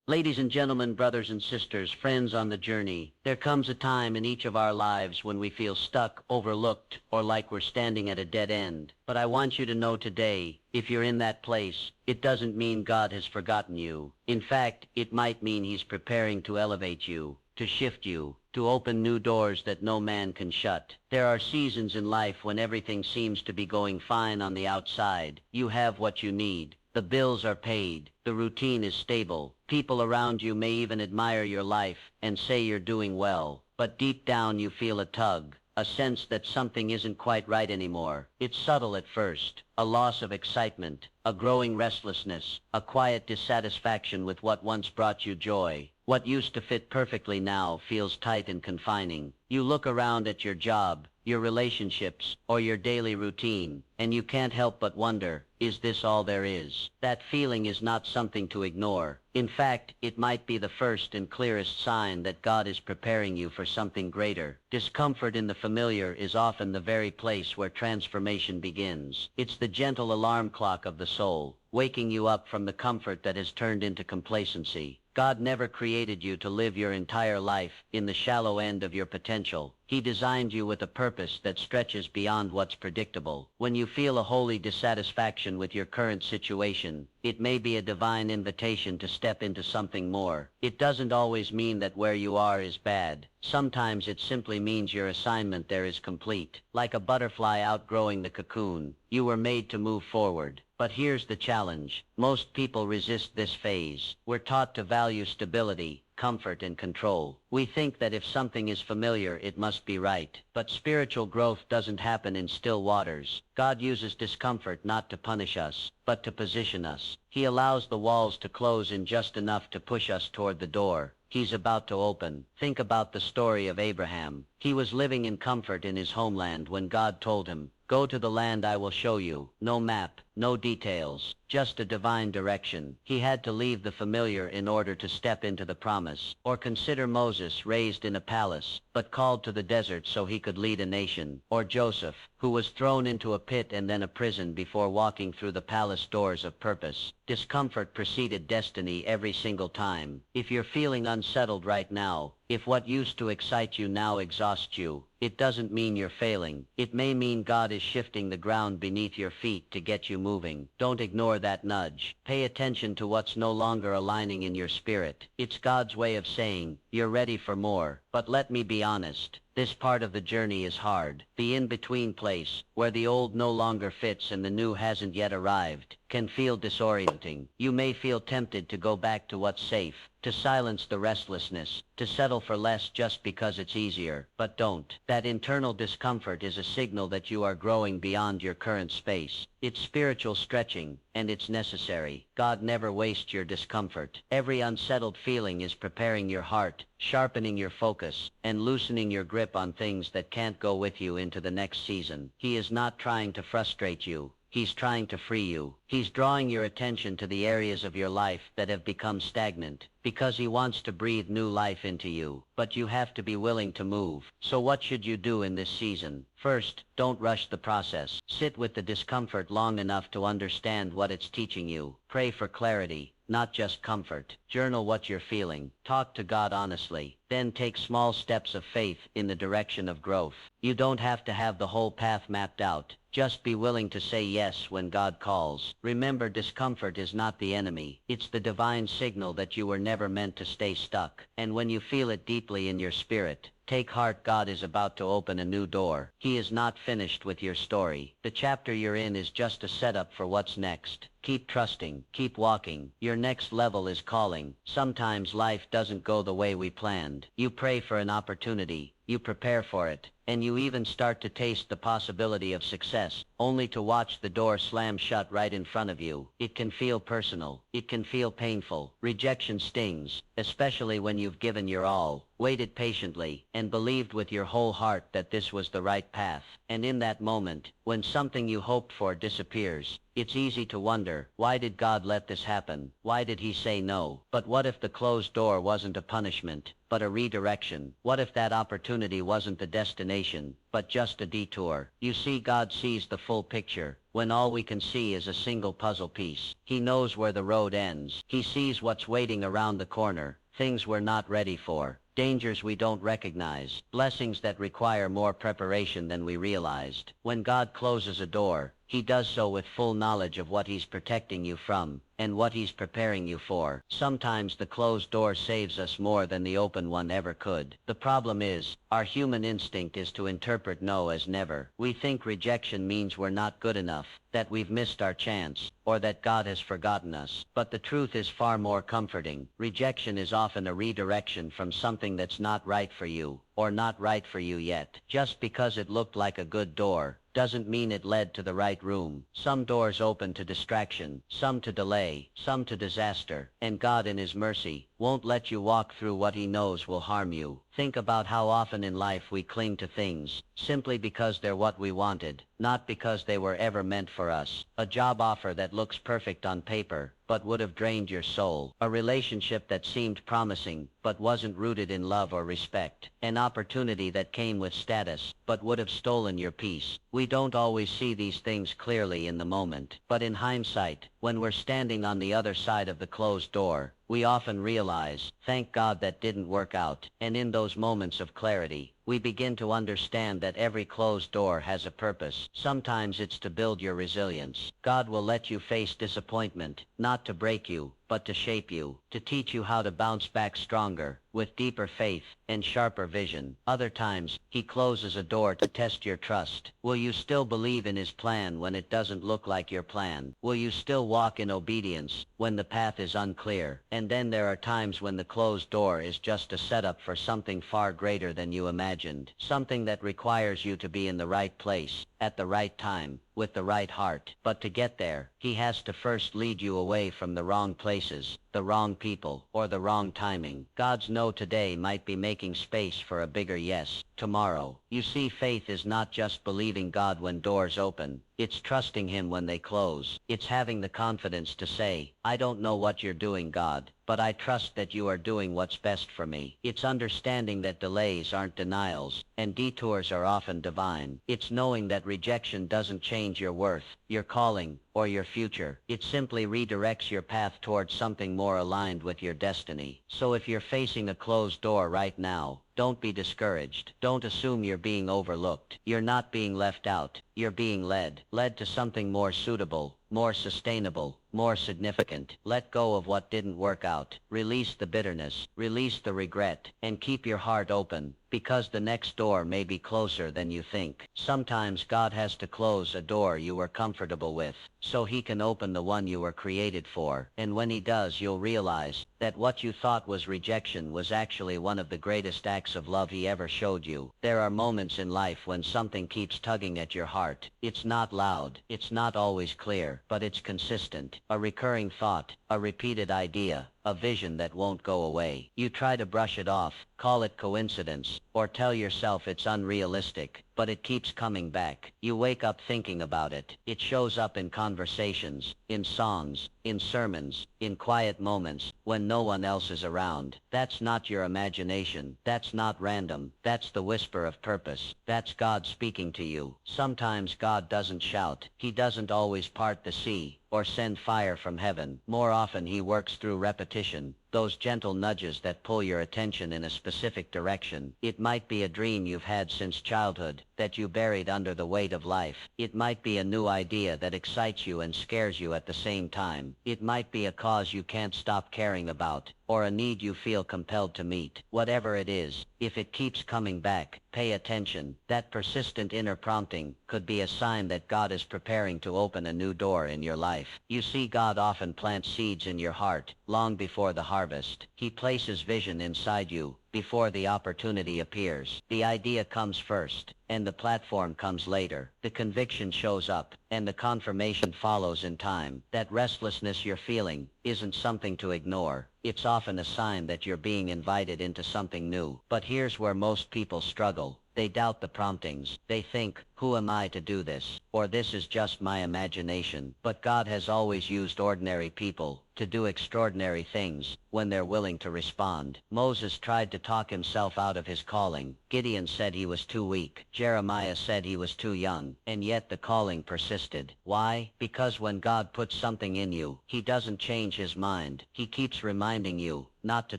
Ladies and gentlemen, brothers and sisters, friends on the journey, there comes a time in each of our lives when we feel stuck, overlooked, or like we're standing at a dead end. But I want you to know today, if you're in that place, it doesn't mean God has forgotten you. In fact, it might mean He's preparing to elevate you, to shift you, to open new doors that no man can shut. There are seasons in life when everything seems to be going fine on the outside. You have what you need. The bills are paid, the routine is stable, people around you may even admire your life and say you're doing well, but deep down you feel a tug, a sense that something isn't quite right anymore. It's subtle at first, a loss of excitement, a growing restlessness, a quiet dissatisfaction with what once brought you joy. What used to fit perfectly now feels tight and confining. You look around at your job, your relationships, or your daily routine, and you can't help but wonder, is this all there is? That feeling is not something to ignore. In fact, it might be the first and clearest sign that God is preparing you for something greater. Discomfort in the familiar is often the very place where transformation begins. It's the gentle alarm clock of the soul, waking you up from the comfort that has turned into complacency. God never created you to live your entire life in the shallow end of your potential. He designed you with a purpose that stretches beyond what's predictable. When you feel a holy dissatisfaction with your current situation, it may be a divine invitation to step into something more. It doesn't always mean that where you are is bad. Sometimes it simply means your assignment there is complete. Like a butterfly outgrowing the cocoon, you were made to move forward. But here's the challenge. Most people resist this phase. We're taught to value stability, comfort, and control. We think that if something is familiar, it must be right. But spiritual growth doesn't happen in still waters. God uses discomfort not to punish us, but to position us. He allows the walls to close in just enough to push us toward the door He's about to open. Think about the story of Abraham. He was living in comfort in his homeland when God told him, "Go to the land I will show you." No map, no details, just a divine direction. He had to leave the familiar in order to step into the promise. Or consider Moses, raised in a palace, but called to the desert so he could lead a nation. Or Joseph, who was thrown into a pit and then a prison before walking through the palace doors of purpose. Discomfort preceded destiny every single time. If you're feeling unsettled right now, if what used to excite you now exhausts you, it doesn't mean you're failing. It may mean God is shifting the ground beneath your feet to get you moving. Don't ignore that nudge. Pay attention to what's no longer aligning in your spirit. It's God's way of saying, you're ready for more. But let me be honest. This part of the journey is hard. The in-between place, where the old no longer fits and the new hasn't yet arrived, can feel disorienting. You may feel tempted to go back to what's safe, to silence the restlessness, to settle for less just because it's easier. But don't. That internal discomfort is a signal that you are growing beyond your current space. It's spiritual stretching, and it's necessary. God never wastes your discomfort. Every unsettled feeling is preparing your heart, sharpening your focus, and loosening your grip on things that can't go with you into the next season. He is not trying to frustrate you. He's trying to free you. He's drawing your attention to the areas of your life that have become stagnant, because he wants to breathe new life into you. But you have to be willing to move. So what should you do in this season? First, don't rush the process. Sit with the discomfort long enough to understand what it's teaching you. Pray for clarity, not just comfort. Journal what you're feeling. Talk to God honestly. Then take small steps of faith in the direction of growth. You don't have to have the whole path mapped out. Just be willing to say yes when God calls. Remember, discomfort is not the enemy. It's the divine signal that you were never meant to stay stuck. And when you feel it deeply in your spirit, take heart. God is about to open a new door. He is not finished with your story. The chapter you're in is just a setup for what's next. Keep trusting. Keep walking. Your next level is calling. Sometimes life doesn't go the way we planned. You pray for an opportunity. You prepare for it. And you even start to taste the possibility of success, only to watch the door slam shut right in front of you. It can feel personal. It can feel painful. Rejection stings, especially when you've given your all. waited patiently, and believed with your whole heart that this was the right path. And in that moment, when something you hoped for disappears, it's easy to wonder, why did God let this happen? Why did he say no? But what if the closed door wasn't a punishment, but a redirection? What if that opportunity wasn't the destination, but just a detour? You see, God sees the full picture, when all we can see is a single puzzle piece. He knows where the road ends. He sees what's waiting around the corner, things we're not ready for, dangers we don't recognize, blessings that require more preparation than we realized. When God closes a door, he does so with full knowledge of what he's protecting you from, and what he's preparing you for. Sometimes the closed door saves us more than the open one ever could. The problem is, our human instinct is to interpret no as never. We think rejection means we're not good enough, that we've missed our chance, or that God has forgotten us. But the truth is far more comforting. Rejection is often a redirection from something that's not right for you, or not right for you yet. Just because it looked like a good door, doesn't mean it led to the right room. Some doors open to distraction, some to delay, some to disaster, and God in his mercy won't let you walk through what he knows will harm you. Think about how often in life we cling to things simply because they're what we wanted, not because they were ever meant for us. A job offer that looks perfect on paper, but would have drained your soul. A relationship that seemed promising, but wasn't rooted in love or respect. An opportunity that came with status, but would have stolen your peace. We don't always see these things clearly in the moment, but in hindsight, when we're standing on the other side of the closed door, we often realize, thank God that didn't work out. And in those moments of clarity, we begin to understand that every closed door has a purpose. Sometimes it's to build your resilience. God will let you face disappointment, not to break you, but to shape you, to teach you how to bounce back stronger, with deeper faith and sharper vision. Other times, he closes a door to test your trust. Will you still believe in his plan when it doesn't look like your plan? Will you still walk in obedience when the path is unclear? And then there are times when the closed door is just a setup for something far greater than you imagined. Something that requires you to be in the right place, at the right time, with the right heart. But to get there, he has to first lead you away from the wrong places, the wrong people, or the wrong timing. God's no today might be making space for a bigger yes tomorrow. You see, faith is not just believing God when doors open. It's trusting him when they close. It's having the confidence to say, I don't know what you're doing, God, but I trust that you are doing what's best for me. It's understanding that delays aren't denials, and detours are often divine. It's knowing that rejection doesn't change your worth, your calling, or your future. It simply redirects your path towards something more aligned with your destiny. So if you're facing a closed door right now, don't be discouraged. Don't assume you're being overlooked. You're not being left out. You're being led to something more suitable, more sustainable, more significant. Let go of what didn't work out. Release the bitterness, release the regret, and keep your heart open, because the next door may be closer than you think. Sometimes God has to close a door you were comfortable with, so he can open the one you were created for. And when he does, you'll realize that what you thought was rejection was actually one of the greatest acts of love he ever showed you. There are moments in life when something keeps tugging at your heart. It's not loud, it's not always clear, but it's consistent. A recurring thought, a repeated idea, a vision that won't go away. You try to brush it off, call it coincidence, or tell yourself it's unrealistic, but it keeps coming back. You wake up thinking about it. It shows up in conversations, in songs, in sermons, in quiet moments, when no one else is around. That's not your imagination. That's not random. That's the whisper of purpose. That's God speaking to you. Sometimes God doesn't shout. He doesn't always part the sea, or send fire from heaven. More often he works through repetition, those gentle nudges that pull your attention in a specific direction. It might be a dream you've had since childhood, that you buried under the weight of life. It might be a new idea that excites you and scares you at the same time. It might be a cause you can't stop caring about, or a need you feel compelled to meet. Whatever it is, if it keeps coming back, pay attention. That persistent inner prompting could be a sign that God is preparing to open a new door in your life. You see, God often plants seeds in your heart long before the harvest harvest. He places vision inside you before the opportunity appears. The idea comes first, and the platform comes later. The conviction shows up, and the confirmation follows in time. That restlessness you're feeling isn't something to ignore. It's often a sign that you're being invited into something new. But here's where most people struggle. They doubt the promptings. They think, who am I to do this? Or this is just my imagination. But God has always used ordinary people to do extraordinary things when they're willing to respond. Moses tried to talk himself out of his calling. Gideon said he was too weak. Jeremiah said he was too young. And yet the calling persisted. Why? Because when God puts something in you, he doesn't change his mind. He keeps reminding you, not to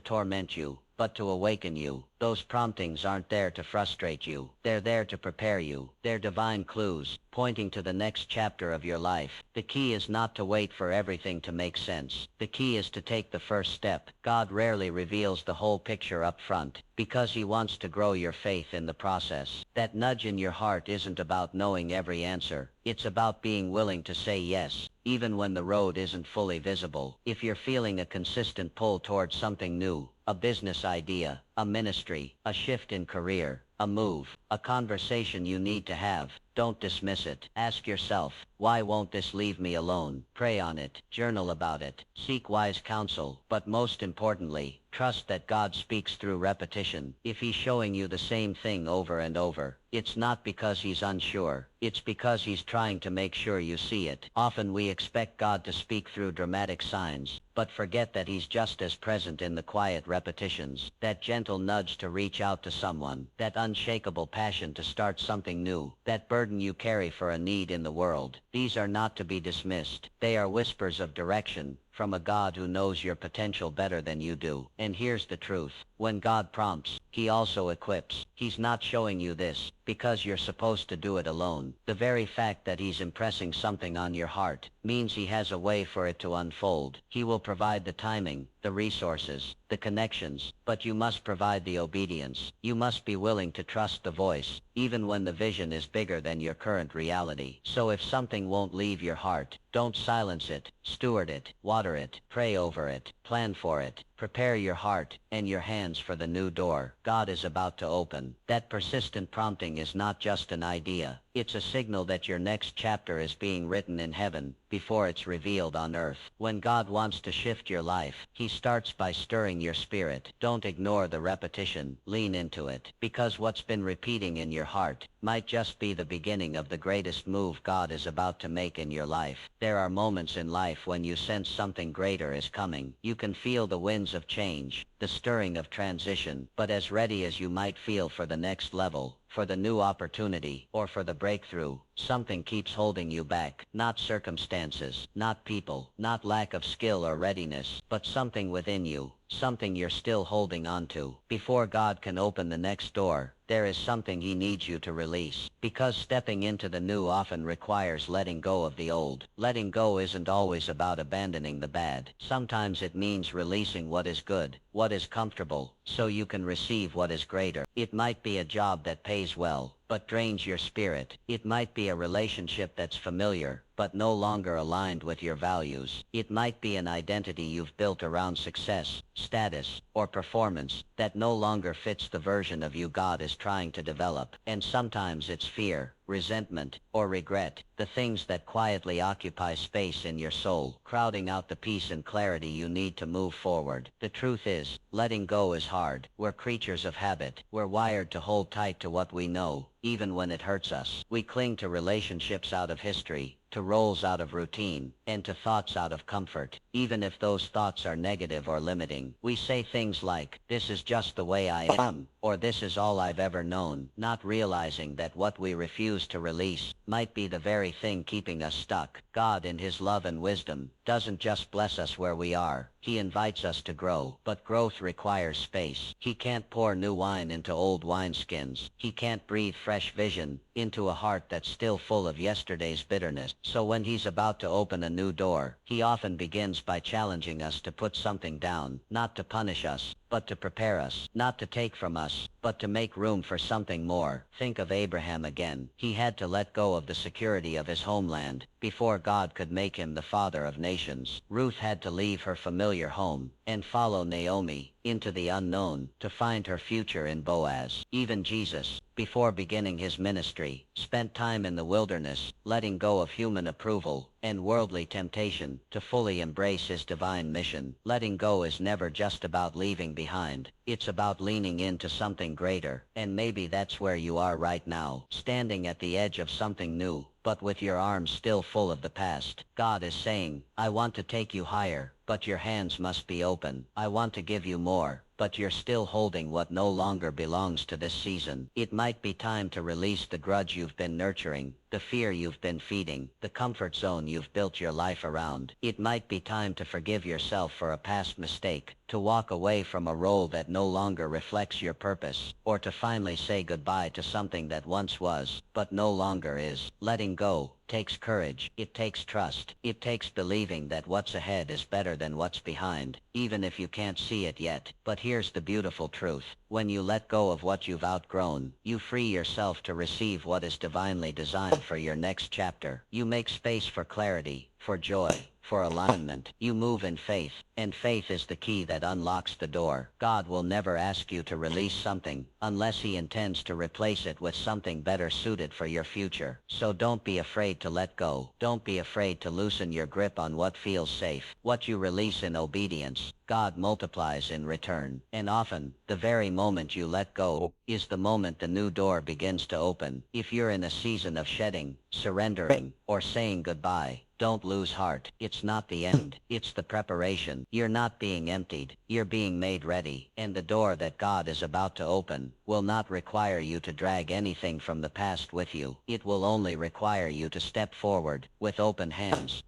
torment you, but to awaken you. Those promptings aren't there to frustrate you. They're there to prepare you. They're divine clues, pointing to the next chapter of your life. The key is not to wait for everything to make sense. The key is to take the first step. God rarely reveals the whole picture up front, because he wants to grow your faith in the process. That nudge in your heart isn't about knowing every answer. It's about being willing to say yes, even when the road isn't fully visible. If you're feeling a consistent pull towards something new, a business idea, a ministry, a shift in career, a move, a conversation you need to have, don't dismiss it. Ask yourself, why won't this leave me alone? Pray on it, journal about it, seek wise counsel, but most importantly, trust that God speaks through repetition. If he's showing you the same thing over and over, it's not because he's unsure. It's because he's trying to make sure you see it. Often we expect God to speak through dramatic signs, but forget that he's just as present in the quiet repetitions. That gentle nudge to reach out to someone, that unshakable passion to start something new, that burden you carry for a need in the world. These are not to be dismissed. They are whispers of direction from a God who knows your potential better than you do. And here's the truth. When God prompts, he also equips. He's not showing you this because you're supposed to do it alone. The very fact that he's impressing something on your heart means he has a way for it to unfold. He will provide the timing, the resources, the connections, but you must provide the obedience. You must be willing to trust the voice, even when the vision is bigger than your current reality. So if something won't leave your heart, don't silence it. Steward it, water it, pray over it, plan for it. Prepare your heart and your hands for the new door God is about to open. That persistent prompting is not just an idea. It's a signal that your next chapter is being written in heaven before it's revealed on earth. When God wants to shift your life, he starts by stirring your spirit. Don't ignore the repetition. Lean into it, because what's been repeating in your heart might just be the beginning of the greatest move God is about to make in your life. There are moments in life when you sense something greater is coming. You can feel the winds of change, the stirring of transition, but as ready as you might feel for the next level, for the new opportunity, or for the breakthrough, something keeps holding you back. Not circumstances, not people, not lack of skill or readiness, but something within you, something you're still holding on to. Before God can open the next door, there is something he needs you to release, because stepping into the new often requires letting go of the old. Letting go isn't always about abandoning the bad. Sometimes it means releasing what is good, what is comfortable, so you can receive what is greater. It might be a job that pays well, but drains your spirit. It might be a relationship that's familiar, but no longer aligned with your values. It might be an identity you've built around success, status, or performance that no longer fits the version of you God is trying to develop. And sometimes it's fear, resentment, or regret, the things that quietly occupy space in your soul, crowding out the peace and clarity you need to move forward. The truth is, letting go is hard. We're creatures of habit. We're wired to hold tight to what we know, even when it hurts us. We cling to relationships out of history, to roles out of routine, and to thoughts out of comfort, even if those thoughts are negative or limiting. We say things like, this is just the way I am, or this is all I've ever known, not realizing that what we refuse to release might be the very thing keeping us stuck. God, in his love and wisdom, doesn't just bless us where we are. He invites us to grow, but growth requires space. He can't pour new wine into old wineskins. He can't breathe fresh vision into a heart that's still full of yesterday's bitterness. So when he's about to open a new door, he often begins by challenging us to put something down, not to punish us, but to prepare us, not to take from us, but to make room for something more. Think of Abraham again. He had to let go of the security of his homeland before God could make him the father of nations. Ruth had to leave her familiar home and follow Naomi into the unknown to find her future in Boaz. Even Jesus, before beginning his ministry, spent time in the wilderness, letting go of human approval and worldly temptation to fully embrace his divine mission. Letting go is never just about leaving behind. It's about leaning into something greater, and maybe that's where you are right now, standing at the edge of something new, but with your arms still full of the past. God is saying, I want to take you higher, but your hands must be open. I want to give you more, but you're still holding what no longer belongs to this season. It might be time to release the grudge you've been nurturing, the fear you've been feeding, the comfort zone you've built your life around. It might be time to forgive yourself for a past mistake, to walk away from a role that no longer reflects your purpose, or to finally say goodbye to something that once was, but no longer is. Letting go takes courage. It takes trust. It takes believing that what's ahead is better than what's behind, even if you can't see it yet. But here's the beautiful truth. When you let go of what you've outgrown, you free yourself to receive what is divinely designed for your next chapter. You make space for clarity, for joy, for alignment. You move in faith, and faith is the key that unlocks the door. God will never ask you to release something unless he intends to replace it with something better suited for your future. So don't be afraid to let go. Don't be afraid to loosen your grip on what feels safe. What you release in obedience, God multiplies in return. And often, the very moment you let go is the moment the new door begins to open. If you're in a season of shedding, surrendering, or saying goodbye, don't lose heart. It's not the end. It's the preparation. You're not being emptied. You're being made ready. And the door that God is about to open will not require you to drag anything from the past with you. It will only require you to step forward with open hands,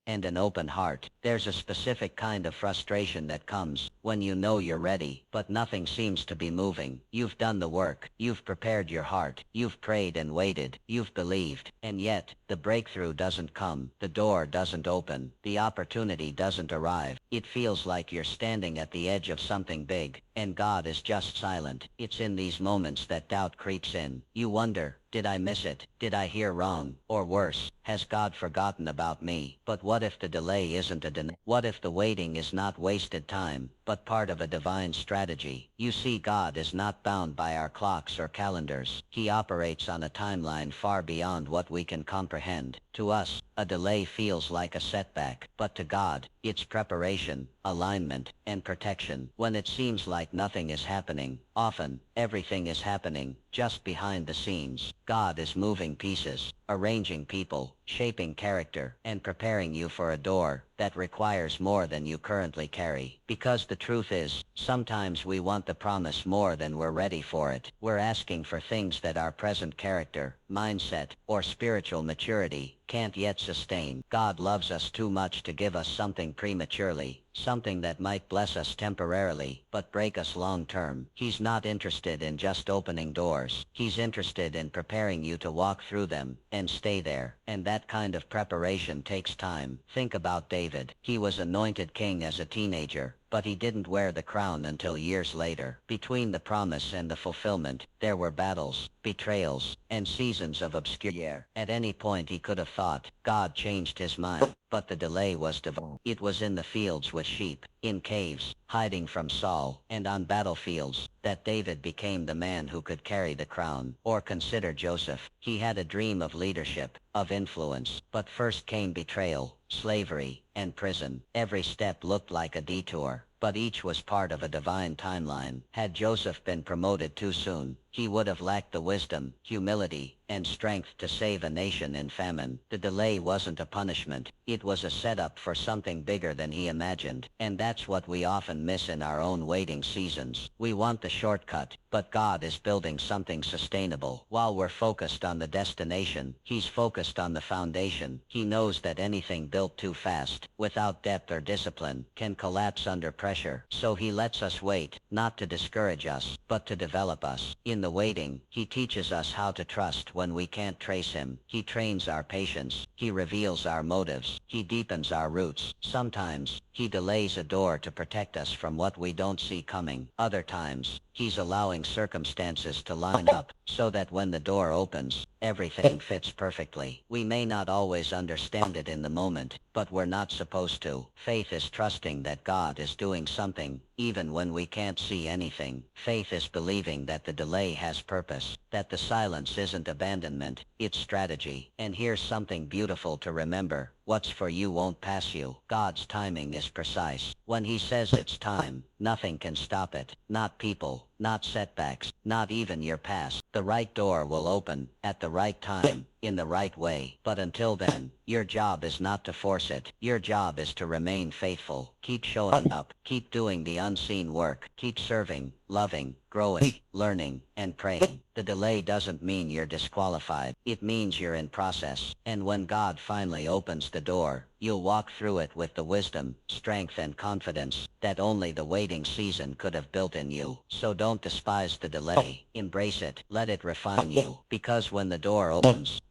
and an open heart. There's a specific kind of frustration that comes when you know you're ready, but nothing seems to be moving. You've done the work. You've prepared your heart. You've prayed and waited. You've believed. And yet, the breakthrough doesn't come. The door doesn't open. The opportunity doesn't arrive. It feels like you're standing at the edge of something big, and God is just silent. It's in these moments that doubt creeps in. You wonder, did I miss it? Did I hear wrong? Or worse, has God forgotten about me? But what if the delay isn't a delay? What if the waiting is not wasted time, but part of a divine strategy? You see, God is not bound by our clocks or calendars. He operates on a timeline far beyond what we can comprehend. To us, a delay feels like a setback, but to God, it's preparation, alignment, and protection. When it seems like nothing is happening, often, everything is happening, just behind the scenes. God is moving pieces, arranging people, shaping character, and preparing you for a door that requires more than you currently carry. Because the truth is, sometimes we want the promise more than we're ready for it. We're asking for things that our present character, mindset, or spiritual maturity can't yet sustain. God loves us too much to give us something prematurely, something that might bless us temporarily, but break us long term. He's not interested in just opening doors. He's interested in preparing you to walk through them and stay there. And that kind of preparation takes time. Think about David. He was anointed king as a teenager, but he didn't wear the crown until years later. Between the promise and the fulfillment, there were battles, betrayals, and seasons of obscurity. At any point he could have thought, God changed his mind. But the delay was divine. It was in the fields with sheep, in caves, hiding from Saul, and on battlefields, that David became the man who could carry the crown. Or consider Joseph. He had a dream of leadership, of influence, but first came betrayal, slavery, and prison. Every step looked like a detour, but each was part of a divine timeline. Had Joseph been promoted too soon, he would have lacked the wisdom, humility, and strength to save a nation in famine. The delay wasn't a punishment. It was a setup for something bigger than he imagined. And that's what we often miss in our own waiting seasons. We want the shortcut, but God is building something sustainable. While we're focused on the destination, he's focused on the foundation. He knows that anything built too fast, without depth or discipline, can collapse under pressure. pressure. So he lets us wait, not to discourage us, but to develop us. In the waiting, he teaches us how to trust when we can't trace him. He trains our patience. He reveals our motives. He deepens our roots. Sometimes, he delays a door to protect us from what we don't see coming. Other times, he's allowing circumstances to line up so that when the door opens, everything fits perfectly. We may not always understand it in the moment, but we're not supposed to. Faith is trusting that God is doing something, even when we can't see anything. Faith is believing that the delay has purpose, that the silence isn't abandonment, it's strategy. And here's something beautiful to remember. What's for you won't pass you. God's timing is precise. When he says it's time, nothing can stop it. Not people, not setbacks, not even your past. The right door will open, at the right time, in the right way. But until then, your job is not to force it. Your job is to remain faithful. Keep showing up. Keep doing the unseen work. Keep serving, loving, growing, learning, and praying. The delay doesn't mean you're disqualified. It means you're in process. And when God finally opens the door, you'll walk through it with the wisdom, strength, and confidence that only the waiting season could have built in you. So don't despise the delay. Embrace it. Let it refine you. Because when the door opens,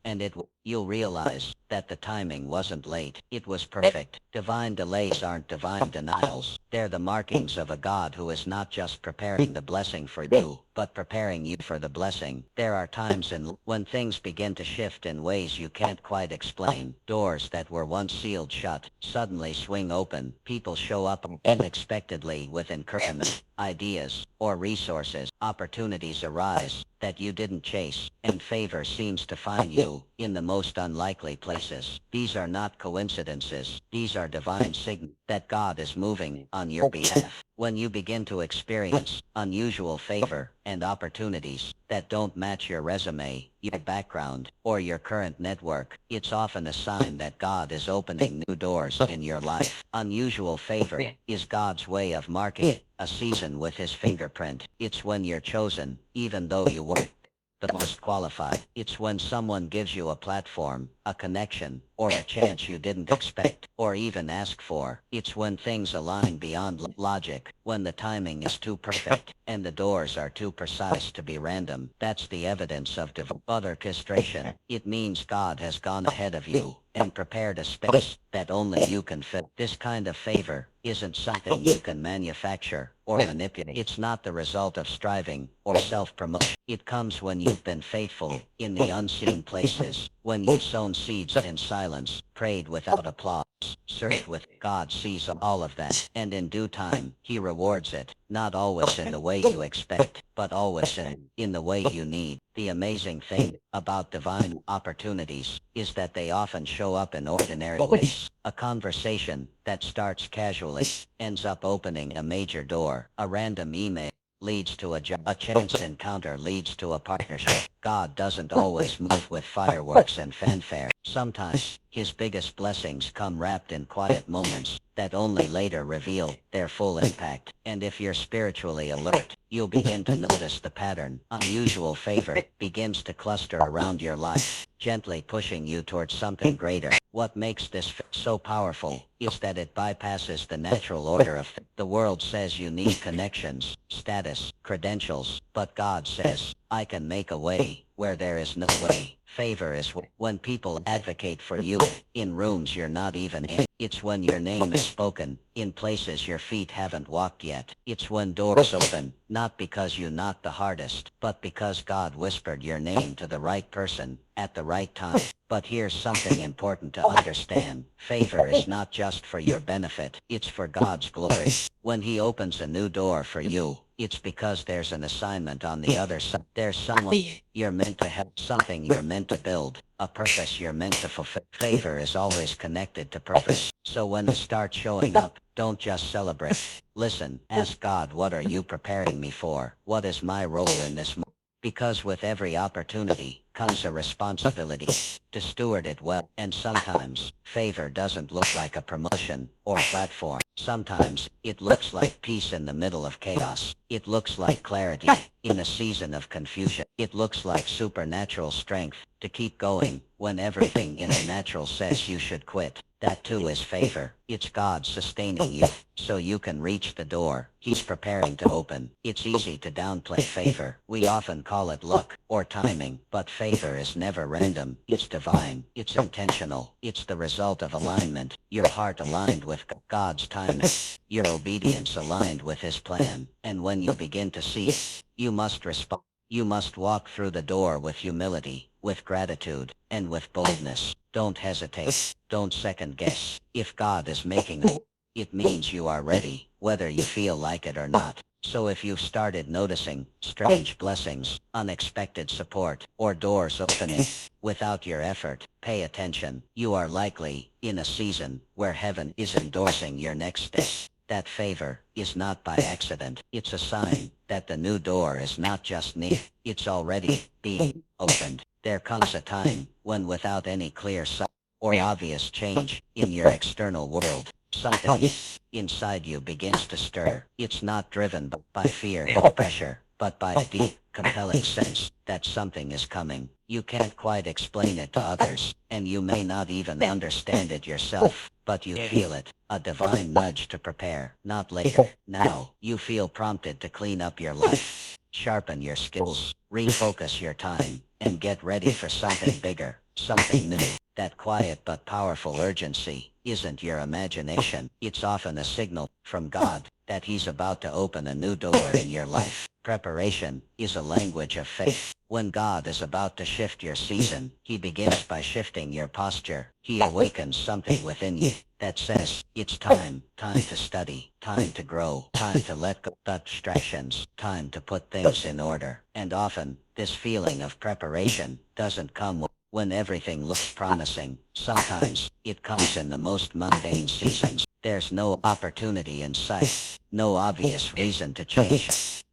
you'll realize that the timing wasn't late. It was perfect. Divine delays aren't divine denials. They're the markings of a God who is not just preparing the blessing for you, but preparing you for the blessing. There are times when things begin to shift in ways you can't quite explain. Doors that were once sealed shut suddenly swing open. People show up unexpectedly with encouragement, ideas, or resources. Opportunities arise that you didn't chase, and favor seems to find you in the most unlikely places. These are not coincidences. These are divine signals that God is moving on your behalf. When you begin to experience unusual favor and opportunities that don't match your resume, your background, or your current network, it's often a sign that God is opening new doors in your life. Unusual favor is God's way of marking a season with his fingerprint. It's when you're chosen, even though you weren't the most qualified. It's when someone gives you a platform, a connection, or a chance you didn't expect, or even ask for. It's when things align beyond logic, when the timing is too perfect, and the doors are too precise to be random. That's the evidence of divine orchestration. It means God has gone ahead of you and prepared a space that only you can fill. This kind of favor isn't something you can manufacture or manipulate. It's not the result of striving or self-promotion. It comes when you've been faithful in the unseen places, when you've sown seeds in silence, prayed without applause, served with. God sees all of that, and in due time, he rewards it, not always in the way you expect, but always in the way you need. The amazing thing about divine opportunities is that they often show up in ordinary ways. A conversation that starts casually ends up opening a major door. A random email leads to a job. A chance encounter leads to a partnership. God doesn't always move with fireworks and fanfare. Sometimes, his biggest blessings come wrapped in quiet moments that only later reveal their full impact. And if you're spiritually alert, you'll begin to notice the pattern. Unusual favor begins to cluster around your life, gently pushing you towards something greater. What makes this so powerful is that it bypasses the natural order of things. The world says you need connections, status, credentials, but God says, I can make a way where there is no way. Favor is when people advocate for you in rooms you're not even in. It's when your name is spoken in places your feet haven't walked yet. It's when doors open, not because you knocked the hardest, but because God whispered your name to the right person at the right time. But here's something important to understand. Favor is not just for your benefit. It's for God's glory. When he opens a new door for you, it's because there's an assignment on the other side. There's someone you're meant to help, something you're meant to build, a purpose you're meant to fulfill. Favor is always connected to purpose. So when it starts showing up, don't just celebrate. Listen, ask God, what are you preparing me for? What is my role in this? Because with every opportunity comes a responsibility to steward it well. And sometimes, favor doesn't look like a promotion or platform. Sometimes, it looks like peace in the middle of chaos. It looks like clarity in a season of confusion. It looks like supernatural strength to keep going when everything in the natural says you should quit. That too is favor. It's God sustaining you so you can reach the door He's preparing to open. It's easy to downplay favor. We often call it luck or timing, but favor is never random. It's divine. It's intentional. It's the result of alignment. Your heart aligned with God's timing. Your obedience aligned with His plan. And when you begin to see it, you must respond. You must walk through the door with humility, with gratitude, and with boldness. Don't hesitate. Don't second guess. If God is making it means you are ready, whether you feel like it or not. So if you've started noticing strange blessings, unexpected support, or doors opening without your effort, pay attention. You are likely in a season where heaven is endorsing your next step. That favor is not by accident. It's a sign that the new door is not just near, it's already being opened. There comes a time when without any clear sign or obvious change in your external world, something inside you begins to stir. It's not driven by fear or pressure, but by a deep, compelling sense that something is coming. You can't quite explain it to others, and you may not even understand it yourself, but you feel it, a divine nudge to prepare, not later. Now, you feel prompted to clean up your life, sharpen your skills, refocus your time, and get ready for something bigger, something new. That quiet but powerful urgency isn't your imagination. It's often a signal from God that He's about to open a new door in your life. Preparation is a language of faith. When God is about to shift your season, He begins by shifting your posture. He awakens something within you that says, it's time to study, time to grow, time to let go of distractions, time to put things in order. And often, this feeling of preparation doesn't come when everything looks promising. Sometimes, it comes in the most mundane seasons. There's no opportunity in sight, no obvious reason to change.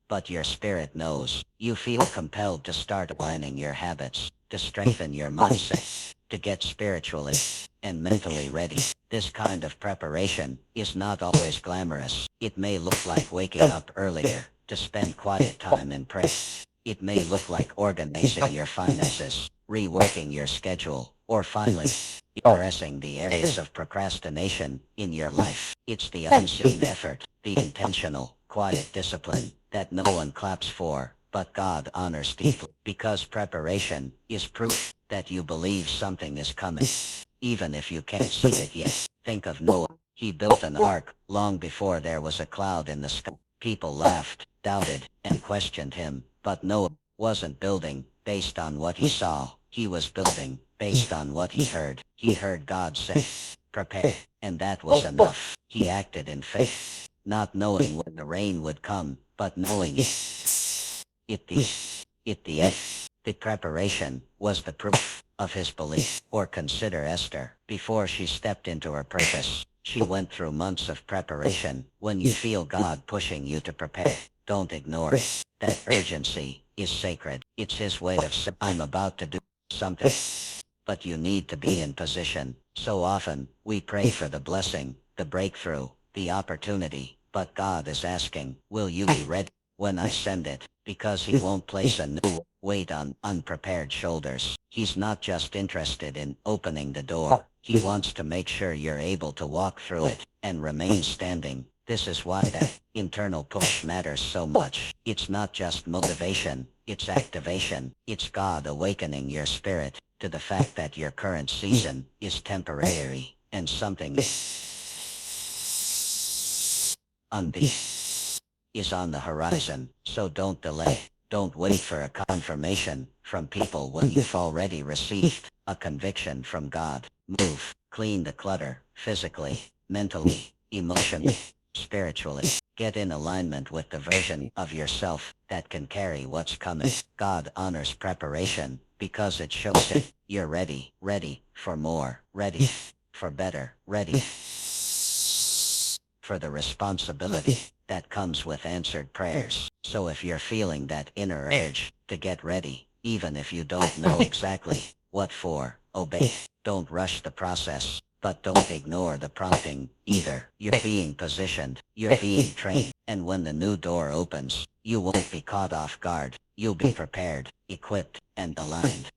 But your spirit knows. You feel compelled to start aligning your habits, to strengthen your mindset, to get spiritually and mentally ready. This kind of preparation is not always glamorous. It may look like waking up earlier to spend quiet time in prayer. It may look like organizing your finances, reworking your schedule, or finally addressing the areas of procrastination in your life. It's the unseen effort, the intentional, quiet discipline that no one claps for, but God honors deeply, because preparation is proof that you believe something is coming, even if you can't see it yet. Think of Noah. He built an ark long before there was a cloud in the sky. People laughed, doubted, and questioned him, but Noah wasn't building based on what he saw. He was building based on what he heard. He heard God say, prepare, and that was enough. He acted in faith, not knowing when the rain would come, but knowing the preparation was the proof of his belief. Or consider Esther. Before she stepped into her purpose, she went through months of preparation. When you feel God pushing you to prepare, don't ignore it. That urgency is sacred. It's His way of saying, I'm about to do something. But you need to be in position. So often, we pray for the blessing, the breakthrough, the opportunity, but God is asking, will you be ready when I send it? Because He won't place a new weight on unprepared shoulders. He's not just interested in opening the door. He wants to make sure you're able to walk through it and remain standing. This is why that internal push matters so much. It's not just motivation, it's activation. It's God awakening your spirit to the fact that your current season is temporary and something is on the horizon. So don't delay. Don't wait for a confirmation from people when you've already received a conviction from God. Move. Clean the clutter, physically, mentally, emotionally, spiritually. Get in alignment with the version of yourself that can carry what's coming. God honors preparation because it shows that you're ready. Ready for more. Ready for better. Ready for the responsibility that comes with answered prayers. So if you're feeling that inner urge to get ready, even if you don't know exactly what for, obey. Don't rush the process, but don't ignore the prompting either. You're being positioned, you're being trained, and when the new door opens, you won't be caught off guard. You'll be prepared, equipped, and aligned.